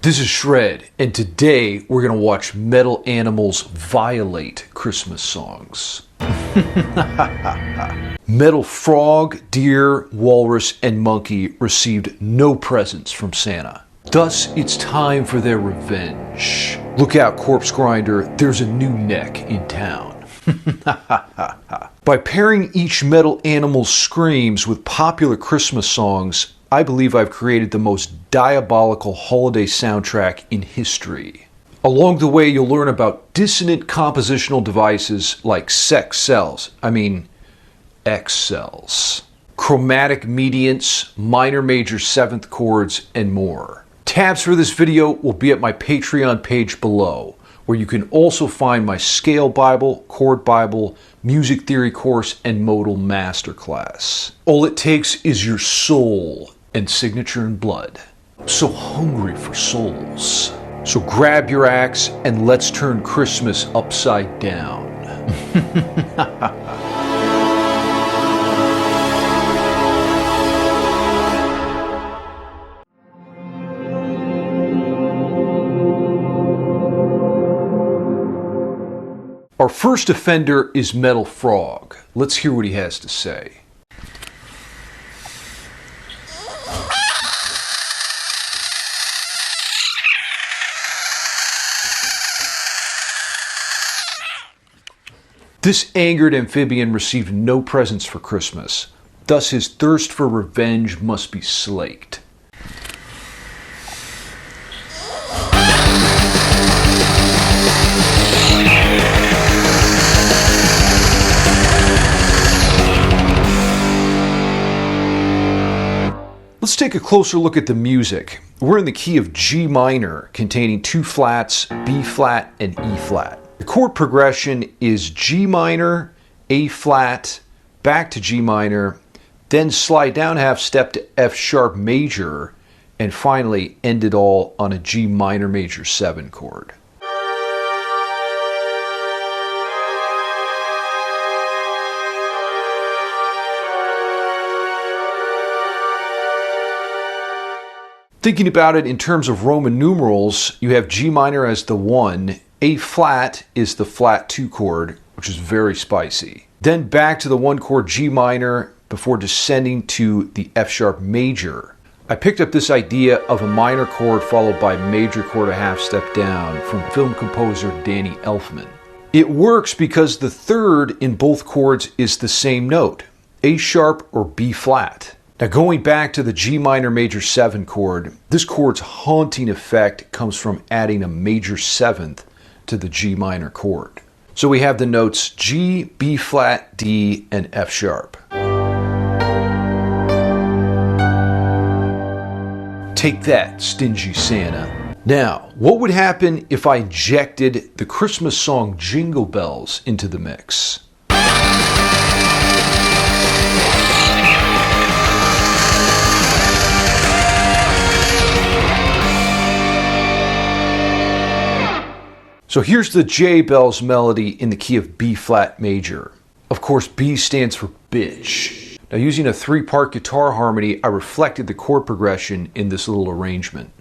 This is Shred, and today we're going to watch Metal Animals violate Christmas songs. Metal Frog, Deer, Walrus, and Monkey received no presents from Santa. Thus, it's time for their revenge. Look out, Corpse Grinder, there's a new neck in town. By pairing each metal animal's screams with popular Christmas songs, I believe I've created the most diabolical holiday soundtrack in history. Along the way, you'll learn about dissonant compositional devices like X cells, chromatic mediants, minor major seventh chords, and more. Tabs for this video will be at my Patreon page below, where you can also find my Scale Bible, Chord Bible, Music Theory course, and Modal Masterclass. All it takes is your soul and signature in blood. I'm so hungry for souls. So grab your axe and let's turn Christmas upside down. Our first offender is Metal Frog. Let's hear what he has to say. This angered amphibian received no presents for Christmas. Thus his thirst for revenge must be slaked. Let's take a closer look at the music. We're in the key of G minor, containing two flats, B flat and E flat. The chord progression is G minor, A flat, back to G minor, then slide down half step to F sharp major, and finally end it all on a G minor major 7 chord. Thinking about it in terms of Roman numerals, you have G minor as the 1, A flat is the flat 2 chord, which is very spicy. Then back to the 1 chord G minor before descending to the F sharp major. I picked up this idea of a minor chord followed by major chord a half step down from film composer Danny Elfman. It works because the third in both chords is the same note, A sharp or B flat. Now going back to the G minor major 7 chord, this chord's haunting effect comes from adding a major 7th to the G minor chord. So we have the notes G, B flat, D, and F sharp. Take that, stingy Santa. Now, what would happen if I injected the Christmas song Jingle Bells into the mix? So here's the J Bells melody in the key of B flat major. Of course, B stands for bitch. Now using a 3-part guitar harmony, I reflected the chord progression in this little arrangement.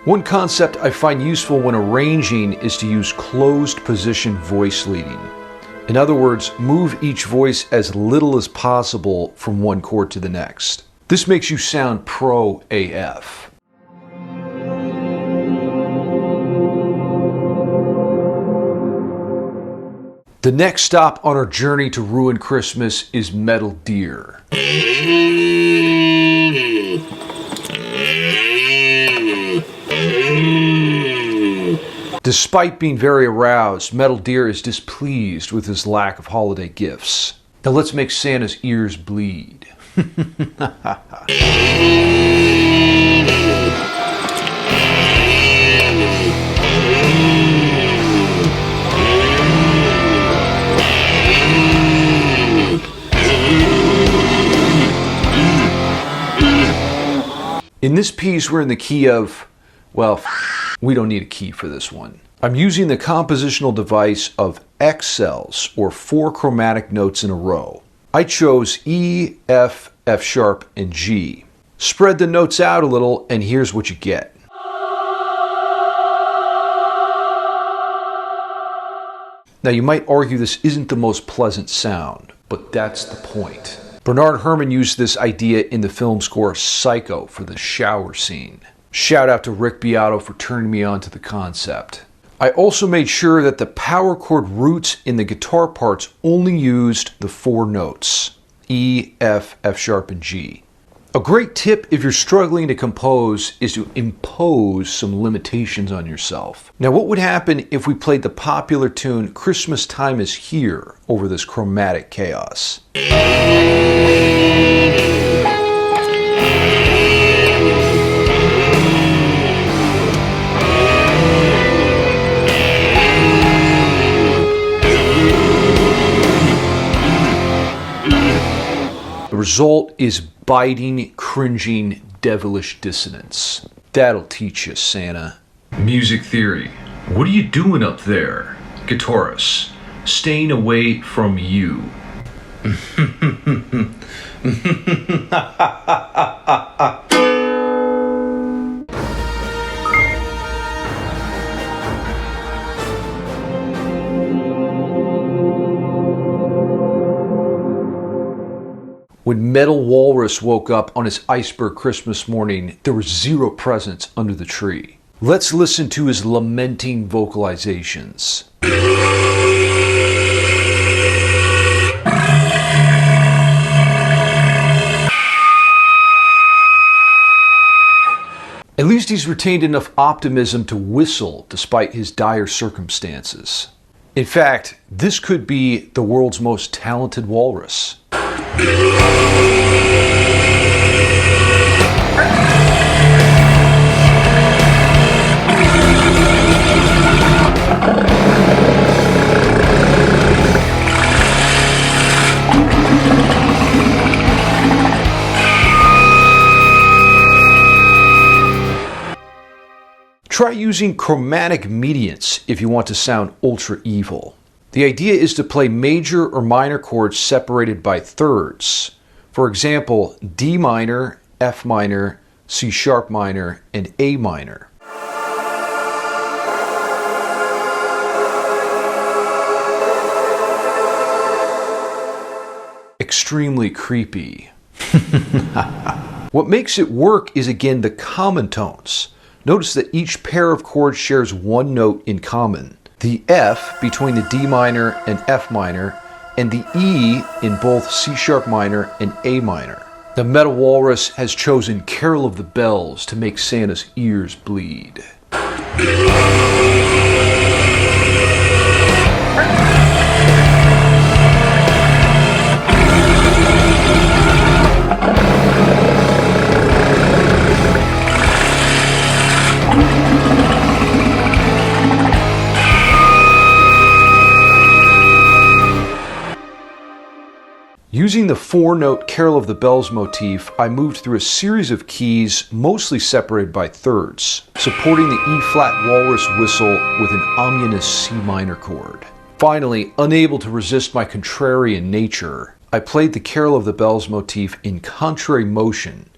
One concept I find useful when arranging is to use closed position voice leading. In other words, move each voice as little as possible from one chord to the next. This makes you sound pro AF. The next stop on our journey to ruin Christmas is Metal Deer. Despite being very aroused, Metal Deer is displeased with his lack of holiday gifts. Now let's make Santa's ears bleed. In this piece, we're in the key of, well, we don't need a key for this one. I'm using the compositional device of X cells, or 4 chromatic notes in a row. I chose E, F, F sharp, and G. Spread the notes out a little, and here's what you get. Now you might argue this isn't the most pleasant sound, but that's the point. Bernard Herrmann used this idea in the film score Psycho for the shower scene. Shout out to Rick Beato for turning me on to the concept. I also made sure that the power chord roots in the guitar parts only used the 4 notes, E, F, F sharp, and G. A great tip if you're struggling to compose is to impose some limitations on yourself. Now, what would happen if we played the popular tune Christmas Time Is Here over this chromatic chaos? The result is biting, cringing, devilish dissonance. That'll teach you, Santa. Music theory. What are you doing up there? Guitarist. Staying away from you. When Metal Walrus woke up on his iceberg Christmas morning, there were 0 presents under the tree. Let's listen to his lamenting vocalizations. At least he's retained enough optimism to whistle despite his dire circumstances. In fact, this could be the world's most talented walrus. Try using chromatic mediants if you want to sound ultra evil. The idea is to play major or minor chords separated by thirds. For example, D minor, F minor, C sharp minor, and A minor. Extremely creepy. What makes it work is again the common tones. Notice that each pair of chords shares 1 note in common. The F between the D minor and F minor, and the E in both C sharp minor and A minor. The Metal Walrus has chosen Carol of the Bells to make Santa's ears bleed. Using the 4-note Carol of the Bells motif, I moved through a series of keys mostly separated by thirds, supporting the E-flat walrus whistle with an ominous C minor chord. Finally, unable to resist my contrarian nature, I played the Carol of the Bells motif in contrary motion.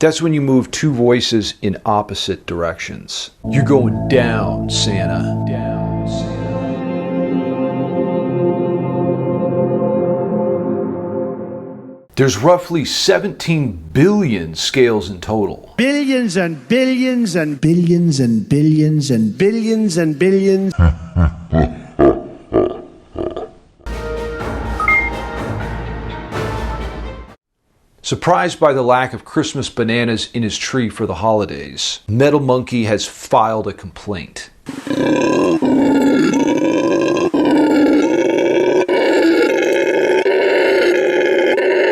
That's when you move 2 voices in opposite directions. You're going down, Santa. Down, Santa. There's roughly 17 billion scales in total. Billions and billions and billions and billions and billions and billions. Surprised by the lack of Christmas bananas in his tree for the holidays, Metal Monkey has filed a complaint.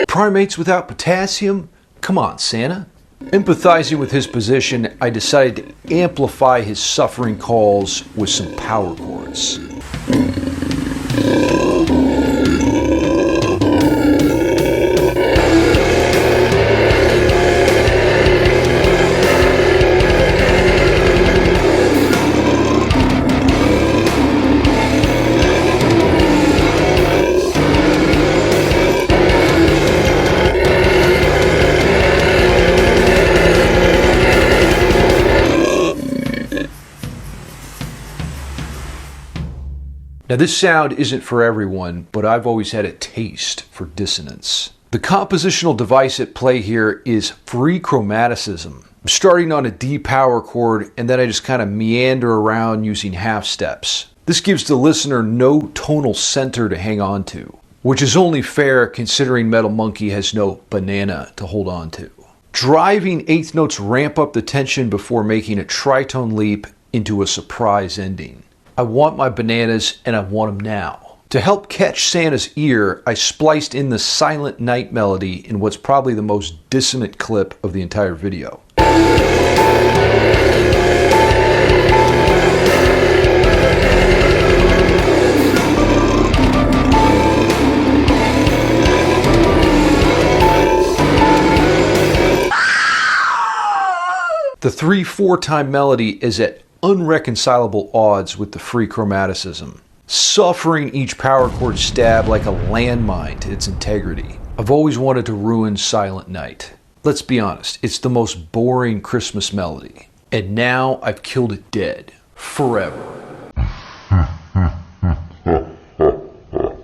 Primates without potassium? Come on, Santa. Empathizing with his position, I decided to amplify his suffering calls with some power chords. Now this sound isn't for everyone, but I've always had a taste for dissonance. The compositional device at play here is free chromaticism. I'm starting on a D power chord and then I just kind of meander around using half steps. This gives the listener no tonal center to hang on to, which is only fair considering Metal Monkey has no banana to hold on to. Driving eighth notes ramp up the tension before making a tritone leap into a surprise ending. I want my bananas and I want them now. To help catch Santa's ear, I spliced in the Silent Night melody in what's probably the most dissonant clip of the entire video. The 3/4 time melody is at unreconcilable odds with the free chromaticism, suffering each power chord stab like a landmine to its integrity. I've always wanted to ruin Silent Night. Let's be honest, it's the most boring Christmas melody. And now I've killed it dead. Forever.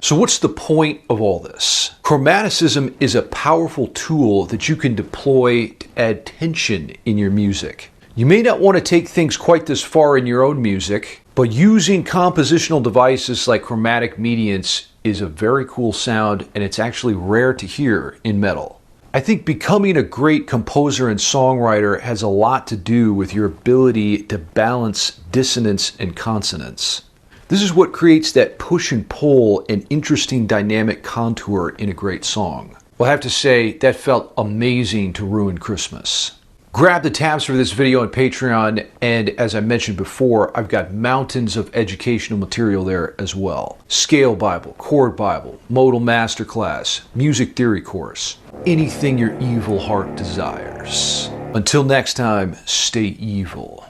So what's the point of all this? Chromaticism is a powerful tool that you can deploy to add tension in your music. You may not want to take things quite this far in your own music, but using compositional devices like chromatic mediants is a very cool sound, and it's actually rare to hear in metal. I think becoming a great composer and songwriter has a lot to do with your ability to balance dissonance and consonance. This is what creates that push and pull and interesting dynamic contour in a great song. Well, I have to say, that felt amazing to ruin Christmas. Grab the tabs for this video on Patreon, and as I mentioned before, I've got mountains of educational material there as well. Scale Bible, Chord Bible, Modal Masterclass, Music Theory course, anything your evil heart desires. Until next time, stay evil.